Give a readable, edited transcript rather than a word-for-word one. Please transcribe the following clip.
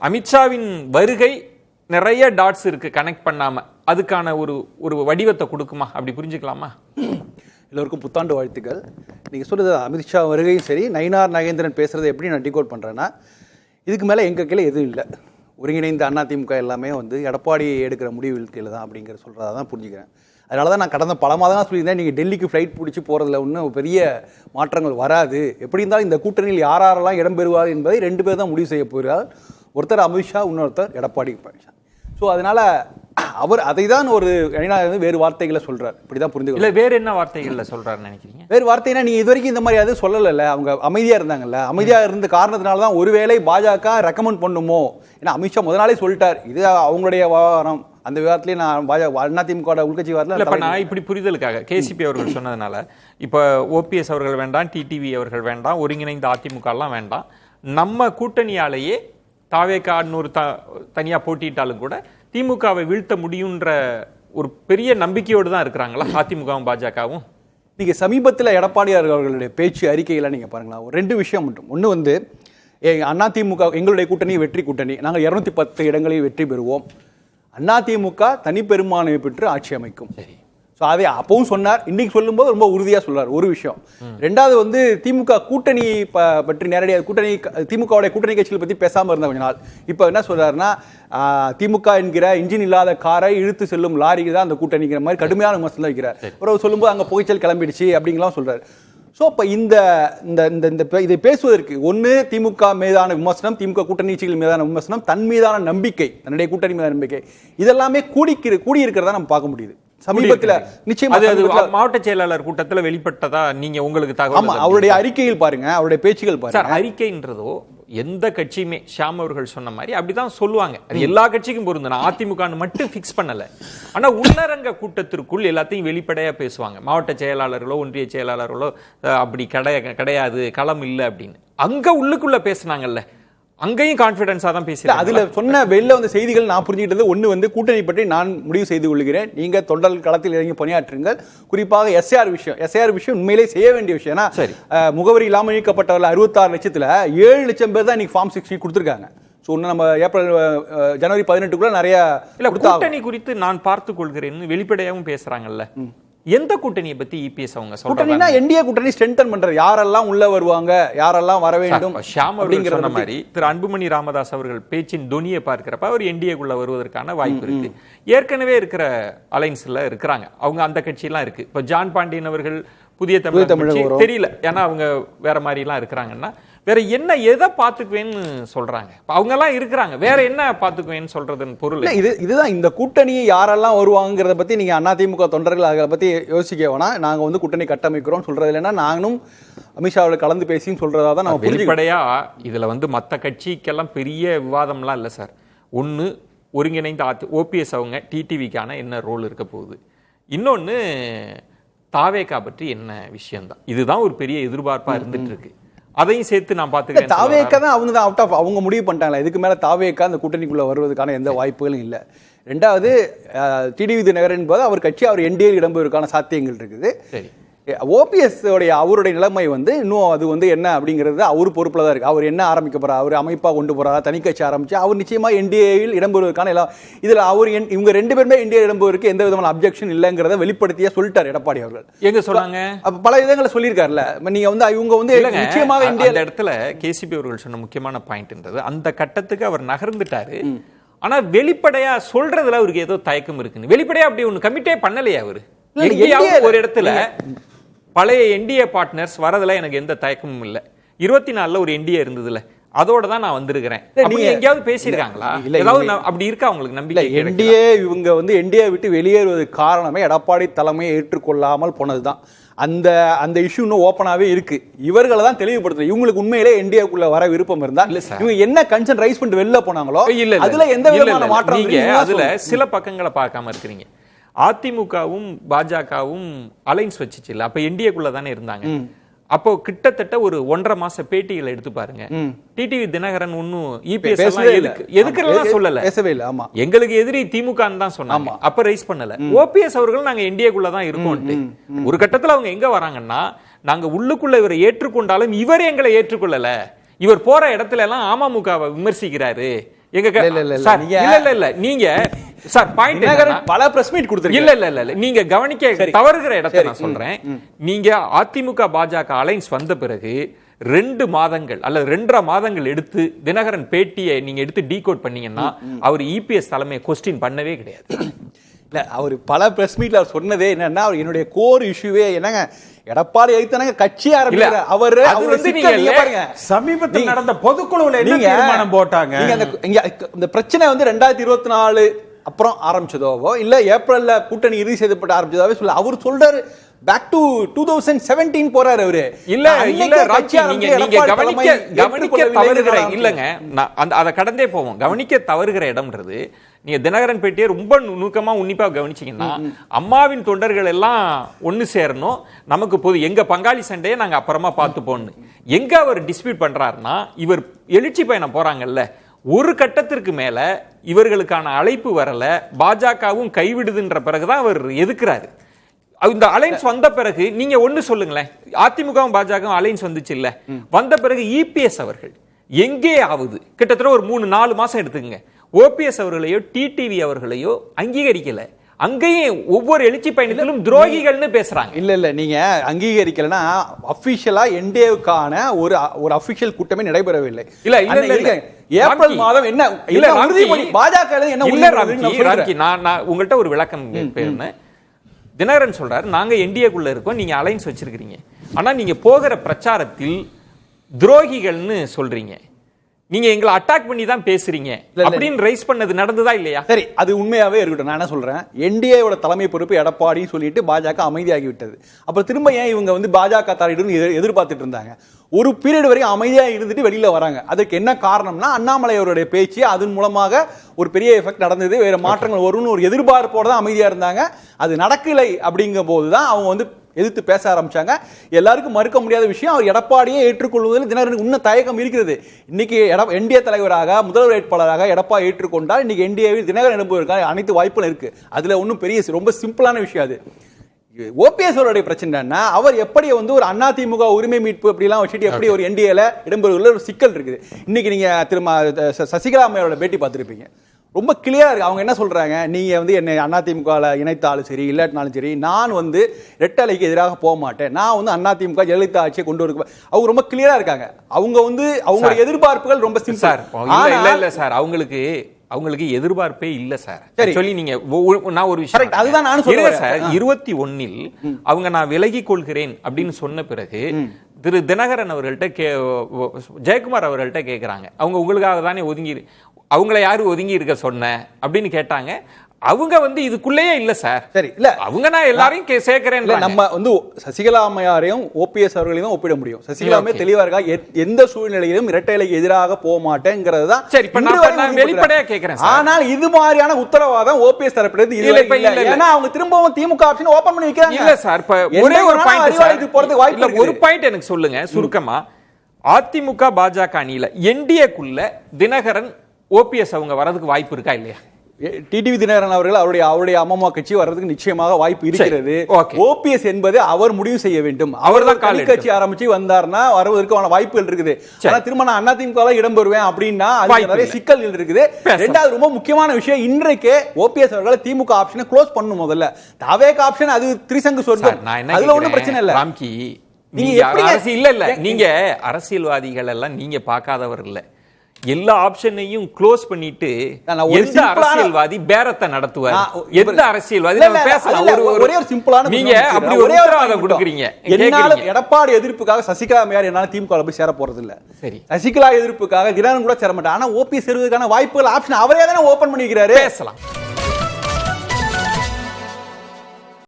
அமித்ஷாவின் வருகை நிறைய டாட்ஸ் இருக்கு கனெக்ட் பண்ணாம, அதுக்கான ஒரு வடிவத்தை கொடுக்குமா, அப்படி புரிஞ்சுக்கலாமா? எல்லோருக்கும் புத்தாண்டு வாழ்த்துக்கள். நீங்கள் சொல்கிறது அமித்ஷா வருகையும் சரி, நயினார் நாகேந்திரன் பேசுகிறத எப்படி நான் டிகோட் பண்ணுறேன்னா, இதுக்கு மேலே எங்கள் கீழே எதுவும் இல்லை. ஒருங்கிணைந்த அதிமுக எல்லாமே எடப்பாடி எடுக்கிற முடிவு கீழே தான் அப்படிங்கிற சொல்கிறதா தான் புரிஞ்சுக்கிறேன். அதனால தான் நான் கடந்த பல மாதம் சொல்லியிருந்தேன், நீங்கள் டெல்லிக்கு ஃப்ளைட் பிடிச்சி போகிறதுல ஒன்றும் பெரிய மாற்றங்கள் வராது. எப்படி இருந்தாலும் இந்த கூட்டணியில் யாரெல்லாம் இடம்பெறுவார் என்பதை 2 பேர் தான் முடிவு செய்ய போகிறார். ஒருத்தர் அமித்ஷா, இன்னொருத்தர் எடப்பாடி பழனிசாமி. ஸோ அதனால் அவர் அதை தான் ஒரு வேறு வார்த்தைகளை சொல்கிறார். இப்படி தான் புரிஞ்சுக்கல. இல்லை, வேறு என்ன வார்த்தைகளில் சொல்கிறாருன்னு நினைக்கிறீங்க? வேறு வார்த்தைனா நீங்கள் இது வரைக்கும் இந்த மாதிரி அது சொல்லலைல்ல. அவங்க அமைதியாக இருந்தாங்கல்ல. அமைதியாக இருந்த காரணத்தினால தான் ஒருவேளை பாஜக ரெக்கமெண்ட் பண்ணுமோ. ஏன்னா அமித்ஷா முதல் நாளே சொல்லிட்டார், இது அவங்களுடைய விவகாரம். அந்த விவாதத்திலேயே நான் அதிமுக உள்கட்சி வரல. இப்போ நான் இப்படி புரிதலுக்காக கேசிபி அவர்கள் சொன்னதுனால, இப்போ ஓபிஎஸ் அவர்கள் வேண்டாம், டிடிவி அவர்கள் வேண்டாம், ஒருங்கிணைந்த அதிமுகலாம் வேண்டாம், நம்ம கூட்டணியாலேயே தாவேகா இன்னொரு தனியாக போட்டிட்டாலும் கூட திமுகவை வீழ்த்த முடியுன்ற ஒரு பெரிய நம்பிக்கையோடு தான் இருக்கிறாங்களா அதிமுகவும் பாஜகவும்? நீங்கள் சமீபத்தில் எடப்பாடியார் அவர்களுடைய பேச்சு அறிக்கையில் நீங்கள் பாருங்களா, ஒரு 2 விஷயம் மட்டும். ஒன்று அதிமுக எங்களுடைய கூட்டணி வெற்றி கூட்டணி, நாங்கள் 210 இடங்களில் வெற்றி பெறுவோம், அதிமுக தனிப்பெரும்பான்மை பெற்று ஆட்சி அமைக்கும். ஸோ அதை அப்பவும் சொன்னார், இன்னைக்கு சொல்லும்போது ரொம்ப உறுதியாக சொல்றார். ஒரு விஷயம். 2வது திமுக கூட்டணி பற்றி நேரடியாக திமுகவுடைய கூட்டணி கட்சிகளை பற்றி பேசாமல் இருந்த கொஞ்ச நாள். இப்போ என்ன சொல்றாருன்னா, திமுக என்கிற இன்ஜின் இல்லாத காரை இழுத்து செல்லும் லாரிக்கு தான் அந்த கூட்டணிங்கிற மாதிரி கடுமையான விமர்சனம் வைக்கிறார். ஒரு சொல்லும்போது அங்கே புகைச்சல் கிளம்பிடுச்சு அப்படிங்கலாம் சொல்றாரு. ஸோ இப்போ இதை பேசுவதற்கு ஒன்று திமுக மீதான விமர்சனம், திமுக கூட்டணி கட்சிகள் மீதான விமர்சனம், தன் மீதான நம்பிக்கை, தன்னுடைய கூட்டணி மீதான நம்பிக்கை, இதெல்லாமே கூடியிருக்கிறதா நம்ம பார்க்க முடியுது. சமீபத்தில் நிச்சயமா மாவட்ட செயலாளர் கூட்டத்தில் வெளிப்பட்டதா நீங்க உங்களுக்கு தகவல்? அவருடைய அறிக்கையில் பாருங்க, அவருடைய பேச்சுகள் பாருங்க. அறிக்கைன்றதோ எந்த கட்சியுமே ஷாம் அவர்கள் சொன்ன மாதிரி அப்படிதான் சொல்லுவாங்க. அது எல்லா கட்சிக்கும் பொருந்தன, அதிமுக மட்டும் பிக்ஸ் பண்ணல. ஆனா உள்ளரங்க கூட்டத்திற்குள் எல்லாத்தையும் வெளிப்படையா பேசுவாங்க. மாவட்ட செயலாளர்களோ ஒன்றிய செயலாளர்களோ அப்படி கிடையாது, களம் இல்லை அப்படின்னு அங்க உள்ளுக்குள்ள பேசினாங்கல்ல, அங்கேயும் கான்ஃபிடன்ஸா தான் பேசல. அதுல சொன்ன வெளில வந்த செய்திகள் நான் புரிஞ்சுக்கிட்டது, ஒன்று கூட்டணி பற்றி நான் முடிவு செய்து கொள்கிறேன், நீங்க தொண்டல் களத்தில் இறங்கி பணியாற்றுங்கள். குறிப்பாக எஸ்ஐஆர் விஷயம் உண்மையிலே செய்ய வேண்டிய விஷயம். ஏன்னா முகவரி இல்லாமல் நீக்கப்பட்டவர்கள் 66 லட்சத்துல 7 லட்சம் பேர் தான் இன்னைக்கு ஃபார்ம் 16 கொடுத்துருக்காங்க. நம்ம ஜனவரி 18 நிறைய கூட்டணி குறித்து நான் பார்த்துக் கொள்கிறேன் வெளிப்படையாகவும் பேசுறாங்கல்ல. எந்த கூட்டணியை பத்தி இபிஎஸ் அவங்க சொல்றாங்க? என்டிஏ கூட்டணி ஸ்ட்ரென்தன் பண்றது, யாரெல்லாம் உள்ள வருவாங்க, யாரெல்லாம் வர வேண்டும். ஷியாம் அவர்கள் சொன்ன மாதிரி திரு அன்புமணி ராமதாஸ் அவர்கள் பேச்சின் துணியை பார்க்கிறப்ப அவர் என்டிஏக்குள்ள வருவதற்கான வாய்ப்பு இருக்கு. ஏற்கனவே இருக்கிற அலைன்ஸ்ல இருக்கிறாங்க அவங்க, அந்த கட்சி எல்லாம் இருக்கு. இப்ப ஜான் பாண்டியன் அவர்கள் புதிய தமிழ் தெரியல, ஏன்னா அவங்க வேற மாதிரி எல்லாம் இருக்கிறாங்கன்னா வேற என்ன எதை பாத்துக்குவேன்னு சொல்றாங்க. அவங்க எல்லாம் இருக்கிறாங்க, வேற என்ன பாத்துக்குவேன்னு சொல்றதுன்னு பொருள் இதுதான். இந்த கூட்டணியை யாரெல்லாம் வருவாங்கிறத பத்தி நீங்க அதிமுக தொண்டர்கள் அதை பத்தி யோசிக்க வேணா. நாங்க கூட்டணி கட்டமைக்கிறோம் சொல்றது இல்லைன்னா நாங்களும் அமித்ஷாவோட கலந்து பேசியும் சொல்றதா தான் நம்ம வெளிப்படையா. இதுல மத்த கட்சிக்கெல்லாம் பெரிய விவாதம்லாம் இல்லை சார். ஒன்னு ஒருங்கிணைந்த ஓபிஎஸ் அவங்க டிடிவிக்கான என்ன ரோல் இருக்க போகுது, இன்னொன்னு தாவேகா பற்றி என்ன விஷயம்தான். இதுதான் ஒரு பெரிய எதிர்பார்ப்பா இருந்துட்டு இருக்கு. அதையும் சேர்த்து நான் பார்த்துக்கிறேன். தாவேக்கா தான் அவங்க தான் அவுட் ஆஃப் அவங்க முடிவு பண்ணிட்டாங்களா, இதுக்கு மேல தாவேக்கா அந்த கூட்டணிக்குள்ள வருவதற்கான எந்த வாய்ப்புகளும் இல்லை. 2வது டிடிவி தினகரன் என்பது அவர் கட்சி, அவர் என்டிஏ இடம்பெறுவதற்கான சாத்தியங்கள் இருக்குது. சரி, ஓபிஎஸ் அவருடைய நிலைமை இன்னும் அது என்ன அப்படிங்கிறது அவர் பொறுப்புல தான் இருக்கு. அவர் என்ன ஆரம்பிக்க போறார், அவர் அமைப்பா கொண்டு போறாரா, தனி கட்சி ஆரம்பிச்சு அவர் நிச்சயமா என்டிஏவில் இடம்பெறுவதற்கான எல்லாம் இதுல அவர் இவங்க 2 பேருமே என்டிஏ இடம்பெறுவதற்கு எந்த விதமான அப்ஜெக்ஷன் இல்லைங்கிறத வெளிப்படுத்தியா சொல்லிட்டார் எடப்பாடி அவர்கள். எங்க சொன்னாங்க, பல விதங்களை சொல்லியிருக்காருல்ல. நீங்க இவங்க நிச்சயமாக இந்தியா இடத்துல கேசிபி அவர்கள் சொன்ன முக்கியமான பாயிண்ட்ன்றது, அந்த கட்டத்துக்கு அவர் நகர்ந்துட்டாரு. ஆனா வெளிப்படையா சொல்றதுல அவருக்கு ஏதோ தயக்கம் இருக்குன்னு, வெளிப்படையா அப்படி ஒண்ணு கமிட்டே பண்ணலையா அவரு? ஒரு இடத்துல பழைய என்டிஏ பார்ட்னர்ஸ் வரதுல எனக்கு எந்த தயக்கமும் இல்லை. 24 ஒரு என்டிஏ இருந்ததுல, அதோட தான் நான் வந்திருக்கிறேன். எங்கேயாவது பேசியிருக்காங்களா? ஏதாவது அப்படி இருக்கா உங்களுக்கு நம்பிக்கை? என்டிஏ இவங்க என்டிஏ விட்டு வெளியேறுவதற்கு காரணமே எடப்பாடி தலைமையை ஏற்றுக்கொள்ளாமல் போனதுதான். அந்த இஷ்யூ இன்னும் ஓப்பனாவே இருக்கு. இவர்களை தான் தெளிவுபடுத்துறது. இவங்களுக்கு உண்மையிலே என்டிஏக்குள்ள வர விருப்பம் இருந்தா இவங்க என்ன கன்சர்ன் ரைஸ் பண்ணிட்டு வெளில போனாங்களோ அதுல எந்த விதமான மாற்றம் நீங்க அதுல சில பக்கங்களை பார்க்காம இருக்கிறீங்க. அதிமுகவும் பாஜகவும் அலைன்ஸ் வச்சுச்சு இல்ல, அப்ப என்டிஏக்குள்ள தானே இருந்தாங்க. அப்போ கிட்டத்தட்ட ஒரு 1.5 மாச பேட்டிகளை எடுத்து பாருங்க. டிடிவி தினகரன் ஒன்னும் இபிஎஸ் எதுக்குறதெல்லாம் சொல்லல, பேசவே இல்ல. ஆமா, எங்களுக்கு எதிரி திமுக தான் சொன்னாங்க, அப்ப ரைஸ் பண்ணல. ஓபிஎஸ் அவர்கள் நாங்க என்டிஏக்குள்ள தான் இருக்கோம். ஒரு கட்டத்துல அவங்க எங்க வராங்கன்னா, நாங்க உள்ளுக்குள்ள இவரை ஏற்றுக்கொண்டாலும் இவர் எங்களை ஏற்றுக்கொள்ளல, இவர் போற இடத்துல எல்லாம் அமமுகவை விமர்சிக்கிறாரு, எங்க இல்ல, இல்ல, சார் நீங்க- இல்ல நீங்க சார் பாயிண்ட் தினகரன் பல பிரஸ் மீட் கொடுத்திருக்காரு. இல்ல நீங்க கவனிக்க தவறுகிற இடத்தை நான் சொல்றேன். நீங்க அதிமுக பாஜக அலைன்ஸ் வந்த பிறகு 2 மாதங்கள் அல்லது 2.5 மாதங்கள் எடுத்து தினகரன் பேட்டியை நீங்க எடுத்து டீகோட் பண்ணீங்கன்னா அவர் இபிஎஸ் தலைமையை கொஸ்டின் பண்ணவே கிடையாது. இல்ல அவர் பல பிரஸ் மீட்ல அவர் சொன்னதே என்னன்னா, அவர் என்னுடைய கோர் இஷ்யூவே என்னங்க, எடப்பாடி ஐத்தனங்க கட்சி ஆரம்பிக்கிற அவரு அது வந்து நீங்க பாருங்க, சமீபத்தில் நடந்த பொதுக்குழுவில் என்ன நீங்க தீர்மானம் போட்டாங்க? நீங்க இந்த பிரச்சனை வந்து 2024 அப்புறம் ஆரம்பிச்சதோவோ இல்ல ஏப்ரல்ல கூட்டணி இறுதி செய்யப்பட்டு ஆரம்பிச்சதாவே சொல்ல அவர் சொல்றாரு. பேக் டு 2017 போறாரு அவரு. இல்ல ராஜி, நீங்க கவனிக்க தவறுகிற இல்லங்க, அத கடந்தே போவோம். கவனிக்க தவறுகிற இடம்ன்றது நீங்க தினகரன் பேட்டியை ரொம்ப நுணுக்கமா உன்னிப்பா கவனிச்சீங்கன்னா, அம்மாவின் தொண்டர்கள் எல்லாம் ஒண்ணு சேரணும், நமக்கு போது எங்க பங்காளி சண்டையை நாங்க அப்புறமா பார்த்துப்போம்னு எங்க அவர் டிஸ்பியூட் பண்றாருன்னா, இவர் எழுச்சி பயணம் போறாங்கல்ல, ஒரு கட்டத்திற்கு மேல இவர்களுக்கான அழைப்பு வரல, பாஜகவும் கைவிடுதுன்ற பிறகுதான் அவர் எதுக்குறாரு. இந்த அலைன்ஸ் வந்த பிறகு நீங்க ஒண்ணு சொல்லுங்களேன், அதிமுகவும் பாஜகவும் அலைன்ஸ் வந்துச்சு இல்ல, வந்த பிறகு இபிஎஸ் அவர்கள் எங்கே ஆகுது கிட்டத்தட்ட ஒரு 3-4 மாசம் எடுத்துக்கங்க, ஓபிஎஸ் அவர்களையோ டிடிவி அவர்களையோ அங்கீகரிக்கல. அங்கேயும் ஒவ்வொரு எழுச்சி பயணத்திலும் துரோகிகள்னு பேசுறாங்க. இல்ல நீங்க அங்கீகரிக்கலனா அபிஷியலா என்டிஏவுக்கான ஒரு அபிஷியல் கூட்டமே நடைபெறவில்லை. இல்ல ஏப்ரல் மாதம் என்ன உறுதிமொழி பாஜக என்ன ராம்கி, நான் உங்கள்கிட்ட ஒரு விளக்கம் கேட்பேன். தினகரன் சொல்றாரு, நாங்க என்டிஏக்குள்ள இருக்கோம், நீங்க அலைன்ஸ் வச்சிருக்கீங்க, ஆனா நீங்க போகிற பிரச்சாரத்தில் துரோகிகள்னு சொல்றீங்க, நீங்க எங்களை அட்டாக் பண்ணி தான் பேசுறீங்க அப்படின்னு ரைஸ் பண்ணது நடந்ததா இல்லையா? சரி, அது உண்மையாவே இருக்கட்டும். நான் என்ன சொல்றேன், என்டிஏவோட தலைமை பொறுப்பு எடப்பாடி சொல்லிட்டு பாஜக அமைதியாகி விட்டது. அப்ப திரும்ப ஏன் இவங்க வந்து பாஜக தாரிடம் எதிர்பார்த்துட்டு இருந்தாங்க? ஒரு பீரியட் வரையும் அமைதியா இருந்துட்டு வெளியில வராங்க. அதுக்கு என்ன காரணம்னா, அண்ணாமலை அவருடைய பேச்சு, அதன் மூலமாக ஒரு பெரிய எஃபெக்ட் நடந்தது, வேற மாற்றங்கள் வரும்னு ஒரு எதிர்பார்ப்போட தான் அமைதியா இருந்தாங்க. அது நடக்கலை அப்படிங்கும் போதுதான் அவங்க வந்து எதிர்த்து பேச ஆரம்பிச்சாங்க. எல்லாருக்கும் மறுக்க முடியாத விஷயம், அவர் எடப்பாடியை ஏற்றுக்கொள்வதில் தினகரனுக்கு இன்னும் தயக்கம் இருக்கிறது. இன்னைக்கு என்டிஏ தலைவராக முதல்வர் வேட்பாளராக எடப்பாடி ஏற்றுக்கொண்டால் இன்னைக்கு என்டிஏவில் தினகரன் எழுப்புவதற்கான அனைத்து வாய்ப்புகளும் இருக்கு. அதுல ஒன்றும் பெரிய ரொம்ப சிம்பிளான விஷயம். அது ஓபிஎஸ் அவருடைய பிரச்சனை என்ன, அவர் எப்படி வந்து ஒரு அதிமுக உரிமை மீட்பு அப்படிலாம் வச்சுட்டு எப்படி ஒரு என்டிஏல இடம்பெறுவதில் ஒரு சிக்கல் இருக்குது. இன்னைக்கு நீங்க திரும்ப சசிகலா அம்மையோட பேட்டி பார்த்துருப்பீங்க, ரொம்ப கிளியரா இருக்கு. அவங்க என்ன சொல்றாங்க, நீங்க வந்து என்னை அதிமுக இணைத்தாலும் சரி இல்லாட்டினாலும் சரி, நான் வந்து ரெட்டலைக்கு எதிராக போக மாட்டேன், நான் வந்து அதிமுக ஜெயலலிதா ஆட்சியை கொண்டு வர. அவங்க ரொம்ப கிளியரா இருக்காங்க. அவங்க வந்து அவங்களுடைய எதிர்பார்ப்புகள் ரொம்ப சிம்பிள். இல்ல சார், அவங்களுக்கு எதிர்பார்ப்பே இல்ல சார். சொல்லி நீங்க நான் ஒரு விஷயம், அதுதான் நான் சொல்றேன் சார், 21 அவங்க நான் விலகிக் கொள்கிறேன் அப்படின்னு சொன்ன பிறகு திரு தினகரன் அவர்கள்ட்ட ஜெயக்குமார் அவர்கள்ட்ட கேட்கிறாங்க, அவங்க உங்களுக்காக தானே ஒதுங்கி, அவங்கள யாரு ஒதுங்கி இருக்க சொன்ன அப்படின்னு கேட்டாங்க. அவங்க வந்து இதுக்குள்ளேயே இல்ல சார். சரி, இல்ல அவங்க நான் எல்லாரையும் சேர்க்கிறேன். நம்ம வந்து சசிகலா அம்மையாரையும் ஓபிஎஸ் அவர்களையும் ஒப்பிட முடியும். சசிகலாமே தெளிவா இருக்கா, எந்த சூழ்நிலையிலும் இரட்டைலைக்கு எதிராக போக மாட்டேங்கிறது தான். சரி, இப்ப நான் வெளிப்படையா கேக்குறேன். ஆனால் இது மாதிரியான உத்தரவாதம் ஓபிஎஸ் தரப்பிலிருந்து இல்ல. ஏன்னா அவங்க திரும்பவும் திமுக ஆப்ஷன் ஓபன் பண்ணி வைக்கிறாங்க. இல்ல சார், ஒரே ஒரு பாயிண்ட் போறதுக்கு வாய்ப்பு இல்ல. ஒரு பாயிண்ட் எனக்கு சொல்லுங்க சுருக்கமா, அதிமுக பாஜக அணியில என்டிஏக்குள்ள தினகரன் ஓபிஎஸ் அவங்க வரதுக்கு வாய்ப்பு இருக்கா இல்லையா? டிடிவி தினகரன் அவர்கள் அவருடைய அம்மா கட்சி வர்றதுக்கு நிச்சயமாக வாய்ப்பு இருக்கிறது. ஓபிஎஸ் என்பது அவர் முடிவு செய்ய வேண்டும். அவர் தான் கட்சி ஆரம்பிச்சு வந்தார்னா வருவதற்கான வாய்ப்புகள் இருக்குது. ஆனா திரும்ப நான் அதிமுக இடம் பெறுவேன் அப்படின்னா அது நிறைய சிக்கல்கள் இருக்குது. ரெண்டாவது ரொம்ப முக்கியமான விஷயம், இன்றைக்கு ஓபிஎஸ் அவர்கள் திமுக ஆப்ஷனை க்ளோஸ் பண்ணும். முதல்ல தவேக ஆப்ஷன் அது திரிசங்கு சொர்க்கம், அதுல ஒண்ணும் பிரச்சனை இல்ல. ராம்கி, நீங்க அரசியல்வாதிகள் எல்லாம் நீங்க பார்க்காதவர் இல்ல, எல்லா ஆப்ஷனையும் க்ளோஸ் பண்ணிட்டு எந்த அரசியல்வாதி பேரத்தை நடத்துவார், எந்த அரசியல்வாதி பேசலாம். ஒரே ஒரு சிம்பிளான, நீங்க அப்படி ஒரு உத்தரவாதம் கொடுக்குறீங்க. என்னால எடப்பாடி எதிர்ப்புக்காக சசிகலா அம்மையார் என்னால திமுக போய் சேர போறது இல்ல. சரி, சசிகலா எதிர்ப்புக்காக தினகரன் கூட சேர மாட்டேன். ஆனா ஓபிஎஸ் சேருவதற்கான வாய்ப்புகள் ஆப்ஷன் அவரே தானே ஓபன் பண்ணி வைக்கிறாரு. பேசலாம்.